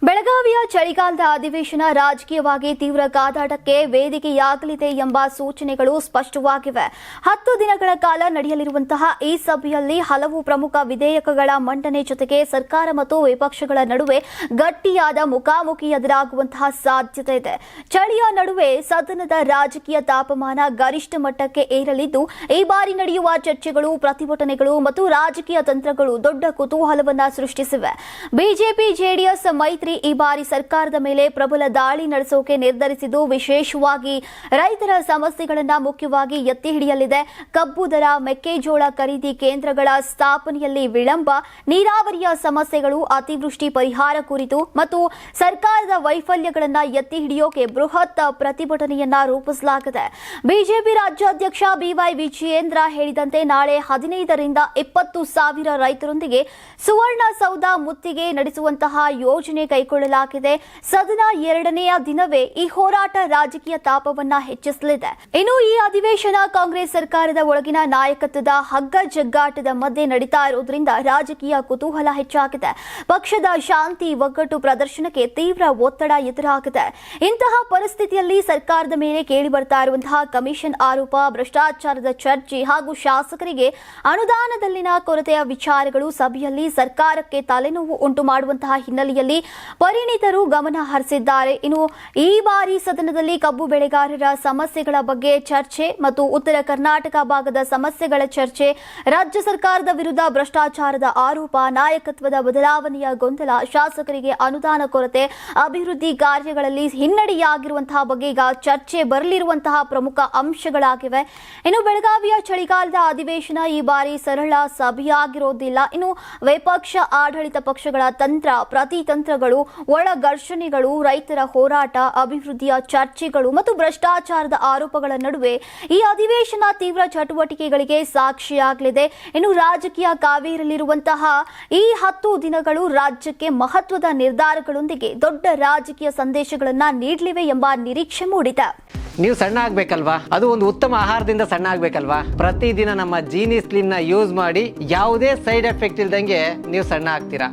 ಬೆಳಗಾವಿಯ ಚಳಿಗಾಲದ ಅಧಿವೇಶನ ರಾಜಕೀಯವಾಗಿ ತೀವ್ರ ಕಾದಾಟಕ್ಕೆ ವೇದಿಕೆಯಾಗಲಿದೆ ಎಂಬ ಸೂಚನೆಗಳು ಸ್ಪಷ್ಟವಾಗಿವೆ. 10 ದಿನಗಳ ಕಾಲ ನಡೆಯಲಿರುವಂತಹ ಈ ಸಭೆಯಲ್ಲಿ ಹಲವು ಪ್ರಮುಖ ವಿಧೇಯಕಗಳ ಮಂಡನೆ ಜೊತೆಗೆ ಸರ್ಕಾರ ಮತ್ತು ವಿಪಕ್ಷಗಳ ನಡುವೆ ಗಟ್ಟಿಯಾದ ಮುಖಾಮುಖಿ ಎದುರಾಗುವಂತಹ ಸಾಧ್ಯತೆ ಇದೆ. ಚಳಿಯ ನಡುವೆ ಸದನದ ರಾಜಕೀಯ ತಾಪಮಾನ ಗರಿಷ್ಠ ಮಟ್ಟಕ್ಕೆ ಏರಲಿದ್ದು, ಈ ಬಾರಿ ನಡೆಯುವ ಚರ್ಚೆಗಳು, ಪ್ರತಿಭಟನೆಗಳು ಮತ್ತು ರಾಜಕೀಯ ತಂತ್ರಗಳು ದೊಡ್ಡ ಕುತೂಹಲವನ್ನು ಸೃಷ್ಟಿಸಿವೆ. ಬಿಜೆಪಿ ಜೆಡಿಎಸ್ ಮೈತ್ರಿ ಈ ಬಾರಿ ಸರ್ಕಾರದ ಮೇಲೆ ಪ್ರಬಲ ದಾಳಿ ನಡೆಸೋಕೆ ನಿರ್ಧರಿಸಿದ್ದು, ವಿಶೇಷವಾಗಿ ರೈತರ ಸಮಸ್ಯೆಗಳನ್ನು ಮುಖ್ಯವಾಗಿ ಎತ್ತಿ ಹಿಡಿಯಲಿದೆ. ಕಬ್ಬು ದರ, ಮೆಕ್ಕೆಜೋಳ ಖರೀದಿ ಕೇಂದ್ರಗಳ ಸ್ಥಾಪನೆಯಲ್ಲಿ ವಿಳಂಬ, ನೀರಾವರಿಯ ಸಮಸ್ಯೆಗಳು, ಅತಿವೃಷ್ಟಿ ಪರಿಹಾರ ಕುರಿತು ಮತ್ತು ಸರ್ಕಾರದ ವೈಫಲ್ಯಗಳನ್ನು ಎತ್ತಿ ಹಿಡಿಯೋಕೆ ಬೃಹತ್ ಪ್ರತಿಭಟನೆಯನ್ನ ರೂಪಿಸಲಾಗಿದೆ. ಬಿಜೆಪಿ ರಾಜ್ಯಾಧ್ಯಕ್ಷ ಬಿವೈ ವಿಜಯೇಂದ್ರ ಹೇಳಿದಂತೆ ನಾಳೆ 15ರಿಂದ 20 ಸಾವಿರ ರೈತರೊಂದಿಗೆ ಸುವರ್ಣಸೌಧ ಮುತ್ತಿಗೆ ನಡೆಸುವಂತಹ ಯೋಜನೆ ಕೈಗೊಳ್ಳಲಾಗಿದೆ. ಸದನ 2ನೇ ದಿನವೇ ಈ ಹೋರಾಟ ರಾಜಕೀಯ ತಾಪವನ್ನ ಹೆಚ್ಚಿಸಲಿದೆ. ಇನ್ನು ಈ ಅಧಿವೇಶನ ಕಾಂಗ್ರೆಸ್ ಸರ್ಕಾರದ ಒಳಗಿನ ನಾಯಕತ್ವದ ಹಗ್ಗ ಜಗ್ಗಾಟದ ಮಧ್ಯೆ ನಡೀತಾ ಇರುವುದರಿಂದ ರಾಜಕೀಯ ಕುತೂಹಲ ಹೆಚ್ಚಾಗಿದೆ. ಪಕ್ಷದ ಶಾಂತಿ ಒಗ್ಗಟ್ಟು ಪ್ರದರ್ಶನಕ್ಕೆ ತೀವ್ರ ಒತ್ತಡ ಎದುರಾಗಿದೆ. ಇಂತಹ ಪರಿಸ್ಥಿತಿಯಲ್ಲಿ ಸರ್ಕಾರದ ಮೇಲೆ ಕೇಳಿ ಬರ್ತಾ ಇರುವಂತಹ ಕಮಿಷನ್ ಆರೋಪ, ಭ್ರಷ್ಟಾಚಾರದ ಚರ್ಚೆ ಹಾಗೂ ಶಾಸಕರಿಗೆ ಅನುದಾನದಲ್ಲಿನ ಕೊರತೆಯ ವಿಚಾರಗಳು ಸಭೆಯಲ್ಲಿ ಸರ್ಕಾರಕ್ಕೆ ತಲೆನೋವು ಉಂಟು ಮಾಡುವಂತಹ ಹಿನ್ನೆಲೆಯಲ್ಲಿ ಪರಿಣಿತರು ಗಮನ ಹರಿಸಿದ್ದಾರೆ. ಇನ್ನು ಈ ಬಾರಿ ಸದನದಲ್ಲಿ ಕಬ್ಬು ಬೆಳೆಗಾರರ ಸಮಸ್ಯೆಗಳ ಬಗ್ಗೆ ಚರ್ಚೆ ಮತ್ತು ಉತ್ತರ ಕರ್ನಾಟಕ ಭಾಗದ ಸಮಸ್ಯೆಗಳ ಚರ್ಚೆ, ರಾಜ್ಯ ಸರ್ಕಾರದ ವಿರುದ್ಧ ಭ್ರಷ್ಟಾಚಾರದ ಆರೋಪ, ನಾಯಕತ್ವದ ಬದಲಾವಣೆಯ ಗೊಂದಲ, ಶಾಸಕರಿಗೆ ಅನುದಾನ ಕೊರತೆ, ಅಭಿವೃದ್ಧಿ ಕಾರ್ಯಗಳಲ್ಲಿ ಹಿನ್ನಡೆಯಾಗಿರುವಂತಹ ಬಗ್ಗೆ ಈಗ ಚರ್ಚೆ ಬರಲಿರುವಂತಹ ಪ್ರಮುಖ ಅಂಶಗಳಾಗಿವೆ. ಇನ್ನು ಬೆಳಗಾವಿಯ ಚಳಿಗಾಲದ ಅಧಿವೇಶನ ಈ ಬಾರಿ ಸರಳ ಸಭೆಯಾಗಿರೋದಿಲ್ಲ. ಇನ್ನು ವಿಪಕ್ಷ ಆಡಳಿತ ಪಕ್ಷಗಳ ತಂತ್ರ, ಪ್ರತಿತಂತ್ರಗಳು, ಒಳ ಘರ್ಷಣೆಗಳು, ರೈತರ ಹೋರಾಟ, ಅಭಿವೃದ್ಧಿಯ ಚರ್ಚೆಗಳು ಮತ್ತು ಭ್ರಷ್ಟಾಚಾರದ ಆರೋಪಗಳ ನಡುವೆ ಈ ಅಧಿವೇಶನ ತೀವ್ರ ಚಟುವಟಿಕೆಗಳಿಗೆ ಸಾಕ್ಷಿಯಾಗಲಿದೆ. ಇನ್ನು ರಾಜಕೀಯ ಕಾವೇರಲಿರುವಂತಹ ಈ 10 ದಿನಗಳು ರಾಜ್ಯಕ್ಕೆ ಮಹತ್ವದ ನಿರ್ಧಾರಗಳೊಂದಿಗೆ ದೊಡ್ಡ ರಾಜಕೀಯ ಸಂದೇಶಗಳನ್ನ ನೀಡಲಿವೆ ಎಂಬ ನಿರೀಕ್ಷೆ ಮೂಡಿದೆ. ನೀವು ಸಣ್ಣ ಆಗ್ಬೇಕಲ್ವಾ? ಅದು ಒಂದು ಉತ್ತಮ ಆಹಾರದಿಂದ ಸಣ್ಣ ಆಗ್ಬೇಕಲ್ವಾ? ಪ್ರತಿದಿನ ನಮ್ಮ ಜೀನಿ ಸ್ಲಿಮ್ ನ ಯೂಸ್ ಮಾಡಿ ಯಾವುದೇ ಸೈಡ್ ಎಫೆಕ್ಟ್ ಇಲ್ದಂಗೆ ನೀವು ಸಣ್ಣ ಆಗ್ತೀರಾ.